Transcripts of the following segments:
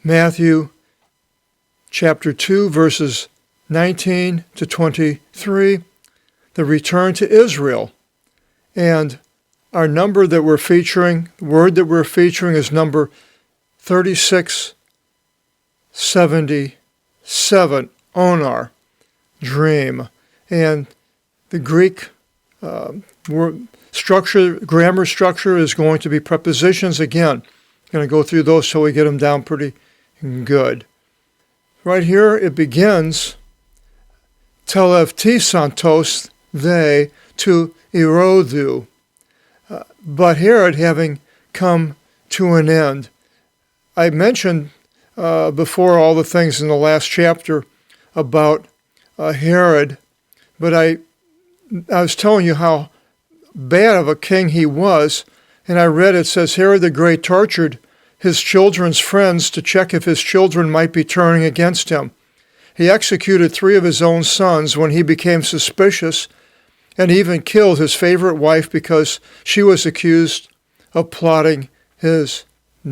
Matthew chapter 2, verses 19 to 23, the return to Israel. And our number that we're featuring, the word that we're featuring is number 3677, onar, dream. And the Greek word structure, grammar structure is going to be prepositions again. I'm going to go through those so we get them down pretty good. Right here it begins, televtisantos they to erodu. But Herod having come to an end. I mentioned before all the things in the last chapter about Herod, but I was telling you how bad of a king he was, and I read it says Herod the Great tortured his children's friends to check if his children might be turning against him. He executed 3 of his own sons when he became suspicious, and even killed his favorite wife because she was accused of plotting his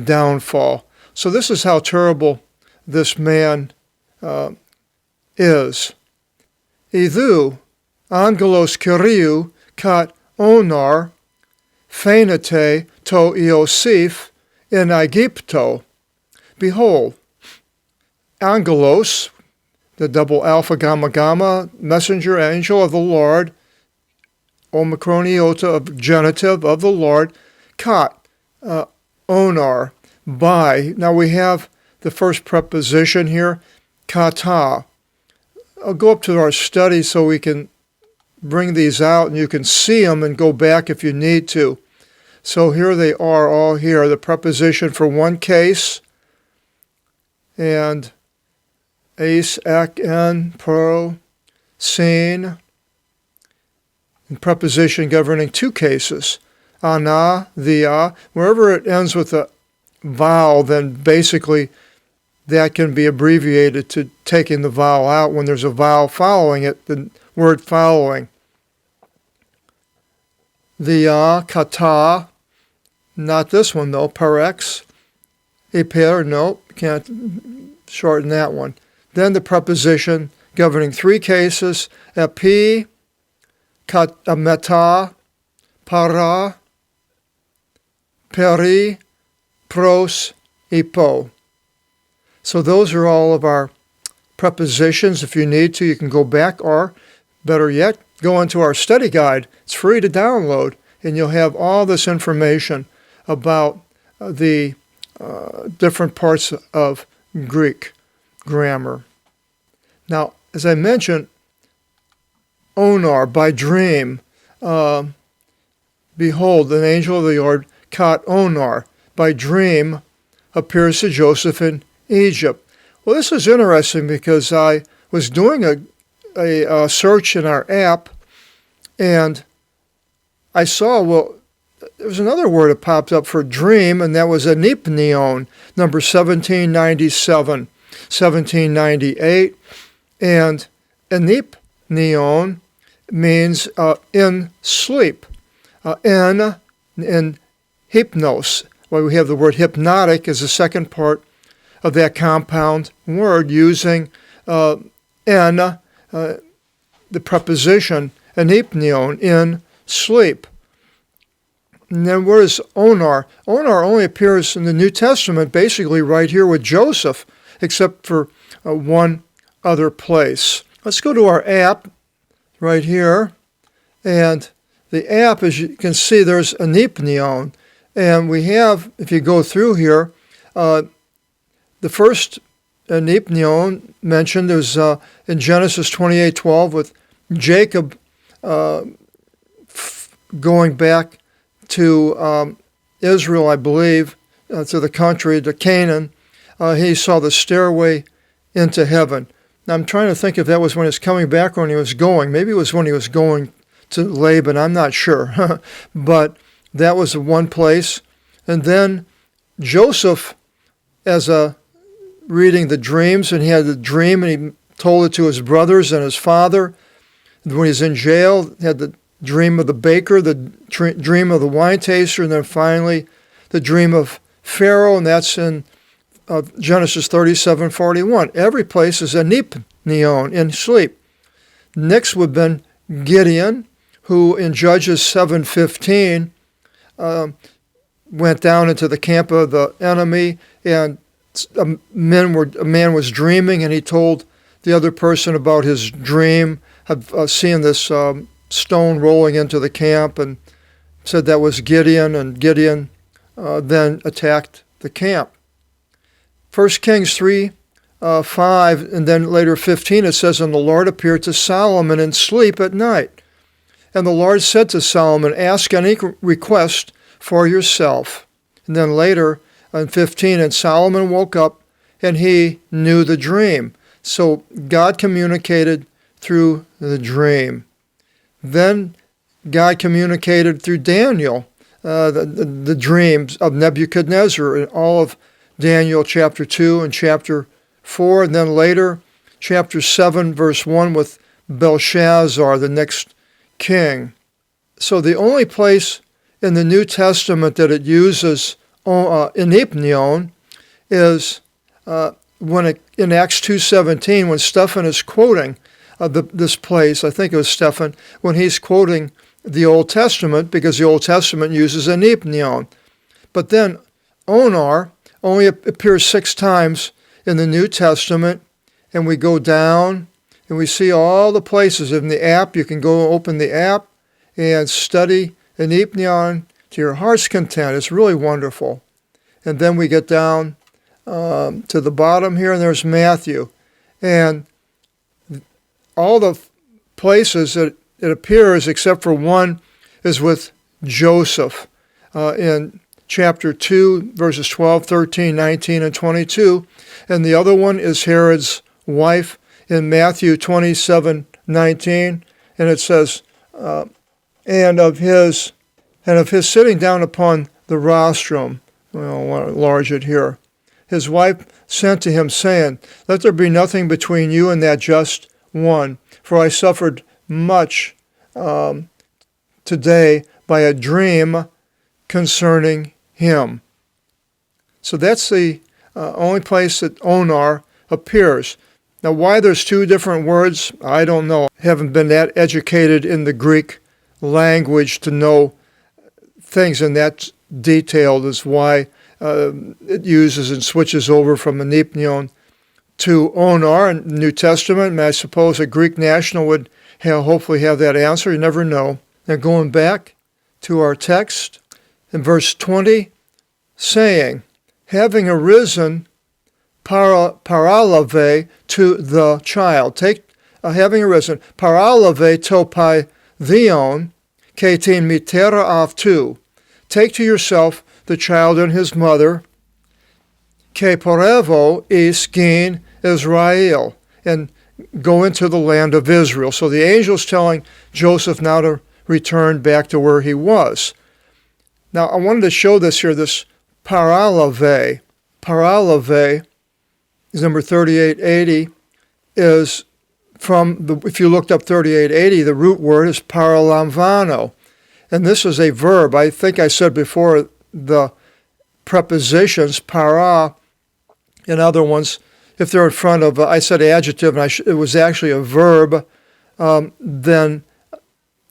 downfall. So this is how terrible this man is. Idhu, angelos Kyriou, kat onar, phainete to Iosif in Aegypto. Behold, angelos, the double alpha gamma gamma, messenger angel of the Lord, omicron iota of genitive of the Lord, kat, onar, by. Now we have the first preposition here, kata. I'll go up to our study so we can bring these out and you can see them and go back if you need to. So here they are all here, the preposition for one case, and eis, ek, en, pro, sin, and preposition governing 2 cases, ana, thea. Wherever it ends with a vowel, then basically that can be abbreviated to taking the vowel out when there's a vowel following it, the word following. Thea, kata, not this one though, parex, eper, no, can't shorten that one. Then the preposition governing 3 cases, epi, meta, para, peri, pros, epo. So those are all of our prepositions. If you need to, you can go back, or better yet, go into our study guide. It's free to download, and you'll have all this information about the different parts of Greek grammar. Now, as I mentioned, onar, by dream. Behold, an angel of the Lord, kat onar, by dream, appears to Joseph in Egypt. Well, this is interesting because I was doing a search in our app, and I saw, well, there was another word that popped up for dream, and that was anipneon, number 1797, 1798. And anipneon means in sleep. In hypnos. Well, we have the word hypnotic as the second part of that compound word using the preposition anipneon, in sleep. And then where is onar? Onar only appears in the New Testament basically right here with Joseph, except for one other place. Let's go to our app right here. And the app, as you can see, there's anipneon. And we have, if you go through here, the first anipneon mentioned is in Genesis 28:12 with Jacob going back to Israel, I believe, to the country, to Canaan. He saw the stairway into heaven. Now, I'm trying to think if that was when he was coming back or when he was going. Maybe it was when he was going to Laban. I'm not sure. But that was one place. And then Joseph, as reading the dreams, and he had the dream, and he told it to his brothers and his father. When he was in jail, he had the dream of the baker, the dream of the wine taster, and then finally the dream of Pharaoh, and that's in of Genesis 37:41. Every place is anipneon, in sleep. Next would have been Gideon, who in Judges 7:15 went down into the camp of the enemy, and a man was dreaming, and he told the other person about his dream of seeing this stone rolling into the camp, and said that was Gideon, and Gideon then attacked the camp. 1 Kings 3:5, and then later 15, it says, "And the Lord appeared to Solomon in sleep at night. And the Lord said to Solomon, ask any request for yourself." And then later in 15, "And Solomon woke up, and he knew the dream." So God communicated through the dream. Then God communicated through Daniel, the dreams of Nebuchadnezzar in all of Daniel chapter 2 and chapter 4, and then later chapter 7, verse 1 with Belshazzar, the next king. So the only place in the New Testament that it uses enipneon is in Acts 2:17, when Stephen is quoting this place. I think it was Stephen, when he's quoting the Old Testament, because the Old Testament uses enipneon. But then onar only appears 6 times in the New Testament, and we go down and we see all the places. In the app, you can go open the app and study enipneon to your heart's content. It's really wonderful. And then we get down to the bottom here, and there's Matthew. And all the places that it appears, except for one, is with Joseph in chapter 2, verses 12, 13, 19, and 22. And the other one is Herod's wife in Matthew 27:19. And it says, and of his sitting down upon the rostrum. Well, I want to enlarge it here. His wife sent to him, saying, "Let there be nothing between you and that just one, for I suffered much today by a dream concerning him." So that's the only place that onar appears. Now, why there's 2 different words, I don't know. I haven't been that educated in the Greek language to know things in that detailed as why it uses and switches over from enipneon to onar in the New Testament. And I suppose a Greek national would hopefully have that answer. You never know. Now going back to our text in verse 20, saying, having arisen paralave to the child. Having arisen, paralave topai theon, ketin mitera avtu. Take to yourself the child and his mother, ke porevo is gin Israel, and go into the land of Israel. So the angel's telling Joseph now to return back to where he was. Now I wanted to show this here, this paralave. Paralave is number 3880, is from, if you looked up 3880, the root word is paralamvano. And this is a verb. I think I said before the prepositions, para, and other ones, if they're in front of, I said adjective, and it was actually a verb, then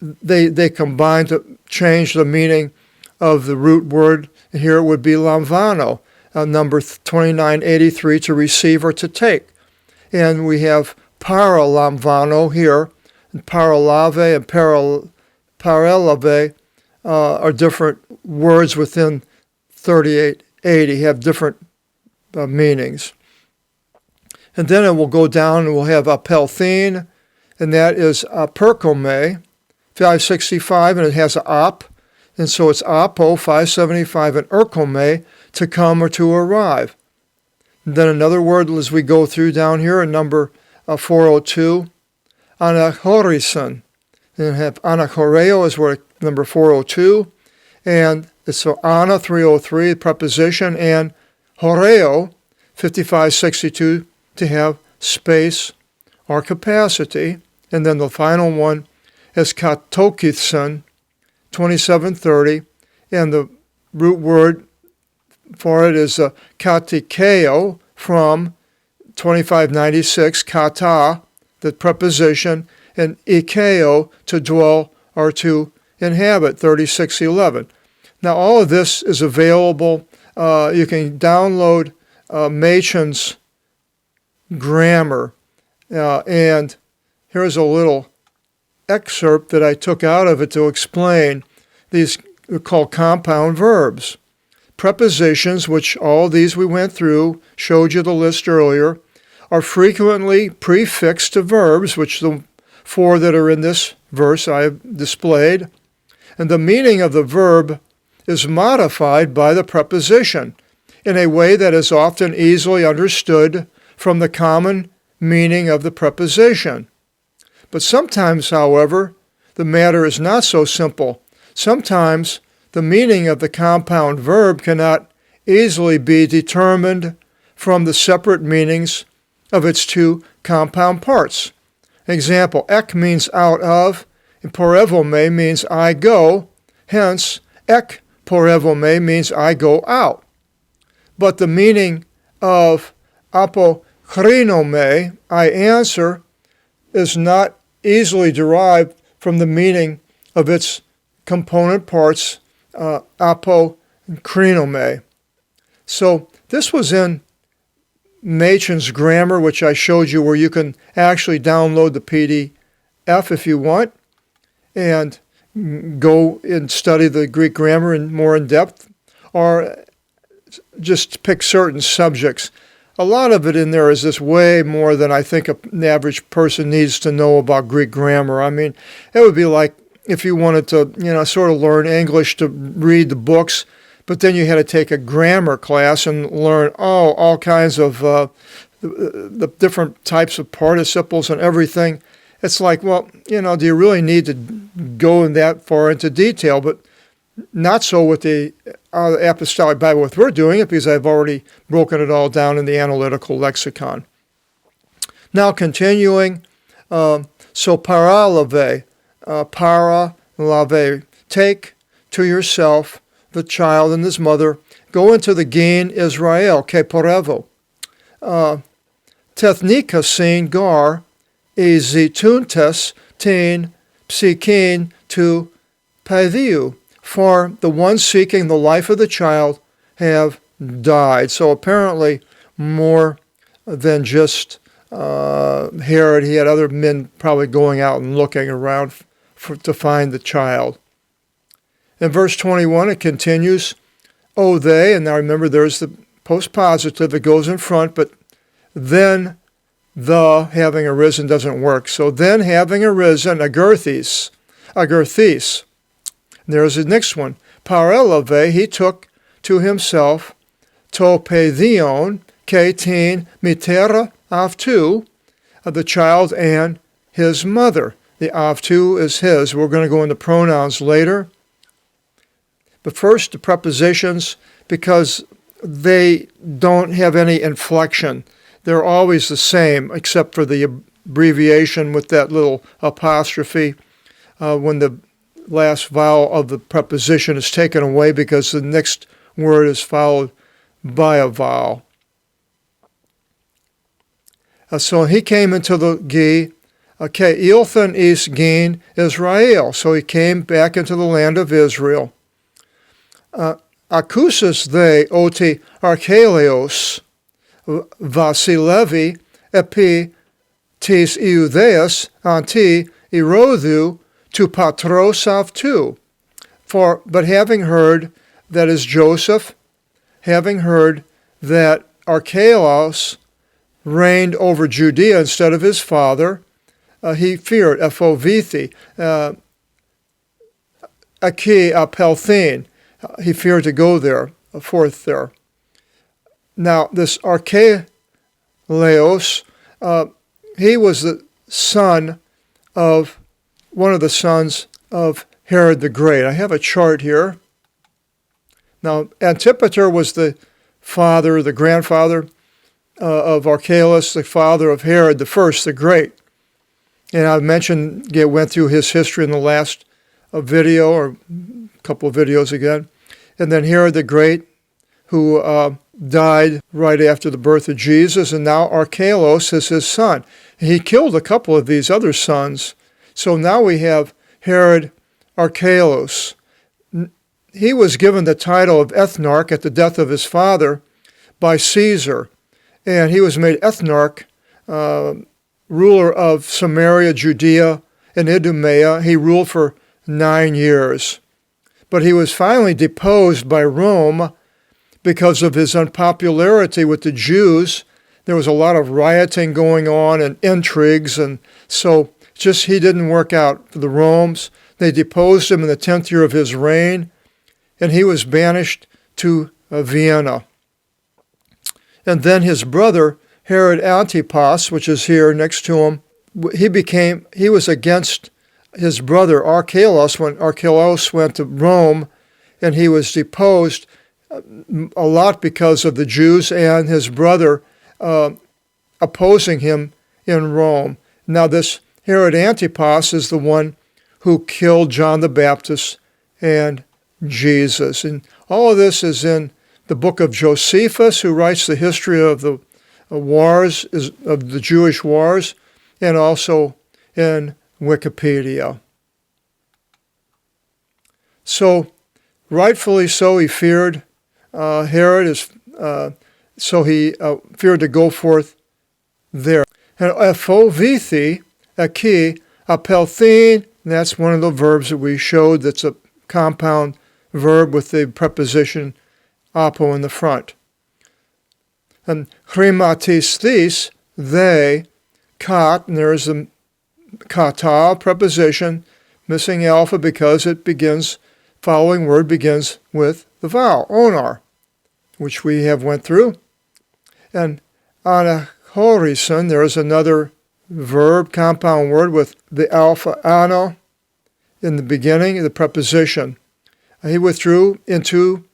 they combine to change the meaning of the root word. Here it would be lamvano, number 2983, to receive or to take. And we have paralamvano here, and paralave and paralave are different words within 3880, have different meanings. And then it will go down and we'll have apelthin, and that is perkome, 565, and it has an op, and so it's apo, 575, and erkome, to come or to arrive. And then another word as we go through down here in number 402, anachorison. And have anachoreo is where number 402, and it's so ana 303, preposition, and horeo 5562 to have space or capacity. And then the final one is katokithson 2730, and the root word for it is katikeo from 2596, kata, the preposition, and ikeo, to dwell or to inhabit, 3611. Now all of this is available. You can download Machen's grammar, and here's a little excerpt that I took out of it to explain. These are called compound verbs. Prepositions, which all these we went through, showed you the list earlier, are frequently prefixed to verbs, which the 4 that are in this verse I have displayed, and the meaning of the verb is modified by the preposition in a way that is often easily understood from the common meaning of the preposition. But sometimes, however, the matter is not so simple. Sometimes the meaning of the compound verb cannot easily be determined from the separate meanings of its 2 compound parts. Example, ek means out of, and porevome means I go, hence ek porevome means I go out. But the meaning of apokrinome, I answer, is not easily derived from the meaning of its component parts, apokrinome. So this was in Machen's grammar, which I showed you, where you can actually download the PDF if you want and go and study the Greek grammar more in depth, or just pick certain subjects. A lot of it in there is just way more than I think an average person needs to know about Greek grammar. I mean, it would be like if you wanted to, sort of learn English to read the books, but then you had to take a grammar class and learn all kinds of the different types of participles and everything. It's like, well, do you really need to go in that far into detail? But not so with the Apostolic Bible, with we're doing it, because I've already broken it all down in the analytical lexicon. Now continuing, so paralave, take to yourself the child and his mother, go into the Gen Israel, ke porevo. Tethnika sin gar, ezituntes tin psikin to paviu. For the ones seeking the life of the child have died. So apparently more than just Herod. He had other men probably going out and looking around to find the child. In verse 21, it continues, oh, they, and now remember there's the postpositive, it goes in front, but then the having arisen doesn't work. So then having arisen, agerthis. There's the next one. Parelave, he took to himself to pedion, ketin, mitera, avtu, the child and his mother. The avtu is his. We're going to go into pronouns later. But first, the prepositions, because they don't have any inflection. They're always the same, except for the abbreviation with that little apostrophe when the last vowel of the preposition is taken away because the next word is followed by a vowel. So he came into the Gi. Okay, Ilthan is Gen Israel. So he came back into the land of Israel. Akusus they oti archeleos vasilevi epi tis iudeus anti erodhu to patros avtu. But having heard that is Joseph, having heard that Archelaus reigned over Judea instead of his father, he feared, ephovithi, aki apelthin. He feared to go there, forth there. Now, this Archelaus, he was the son of one of the sons of Herod the Great. I have a chart here. Now, Antipater was the father, the grandfather of Archelaus, the father of Herod the First, the Great. And I went through his history in the last video, or a couple of videos again. And then Herod the Great, who died right after the birth of Jesus, and now Archelaus is his son. He killed a couple of these other sons. So now we have Herod Archelaus. He was given the title of ethnarch at the death of his father by Caesar, and he was made ethnarch, ruler of Samaria, Judea, and Idumea. He ruled for 9 years. But he was finally deposed by Rome because of his unpopularity with the Jews. There was a lot of rioting going on and intrigues, and so just he didn't work out for the Romans. They deposed him in the 10th year of his reign, and he was banished to Vienna. And then his brother, Herod Antipas, which is here next to him, he was against his brother Archelaus when Archelaus went to Rome, and he was deposed a lot because of the Jews and his brother opposing him in Rome. Now this Herod Antipas is the one who killed John the Baptist and Jesus. And all of this is in the book of Josephus, who writes the history of the wars, of the Jewish wars, and also in Wikipedia. So, rightfully so, he feared Herod, so he feared to go forth there. And aphovithi, aki, apelthin, that's one of the verbs that we showed that's a compound verb with the preposition apo in the front. And chrimatisthis, they, kat, and there's a kata preposition, missing alpha because it begins, following word begins with the vowel, onar, which we have went through. And anachorison, there is another verb, compound word with the alpha ano in the beginning, the preposition. He withdrew into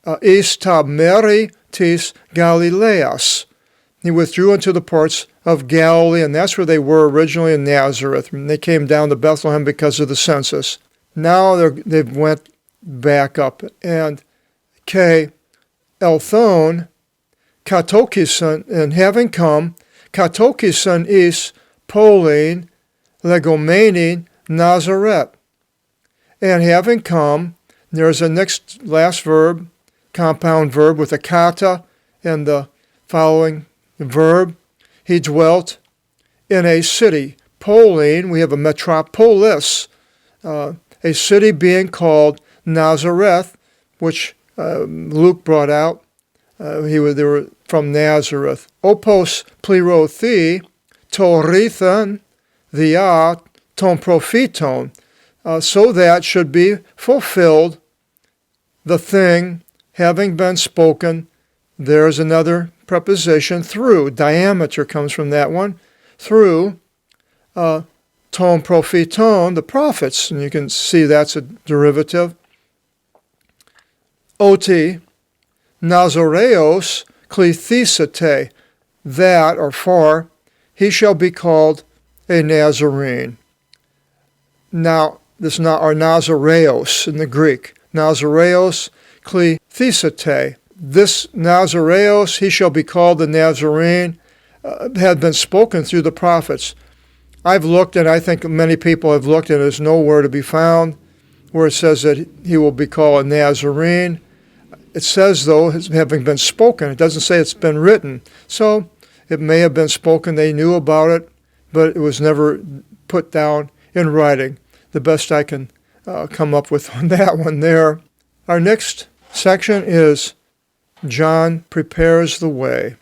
istameri tis Galileas. He withdrew into the parts of Galilee, and that's where they were originally in Nazareth. And they came down to Bethlehem because of the census. Now they've went back up. And elthon, katokisan, and having come, katokisan is Polin, legomenin, Nazareth. And having come, there's a last verb, compound verb with a kata and the following verb. He dwelt in a city. Polin, we have a metropolis, a city being called Nazareth, which Luke brought out. They were from Nazareth. Opos plirothi, torithan, thea, ton propheton, so that should be fulfilled the thing having been spoken. There's another preposition, through. Diameter comes from that one. Through ton propheton, the prophets. And you can see that's a derivative. Oti, Nazareos, klithisate, that, or for, he shall be called a Nazarene. Now, this is not our Nazareos in the Greek. Nazareos, klithisate. This Nazareos, he shall be called the Nazarene, had been spoken through the prophets. I've looked, and I think many people have looked, and there's nowhere to be found where it says that he will be called a Nazarene. It says, though, it's having been spoken. It doesn't say it's been written. So it may have been spoken. They knew about it, but it was never put down in writing. The best I can come up with on that one there. Our next section is John prepares the way.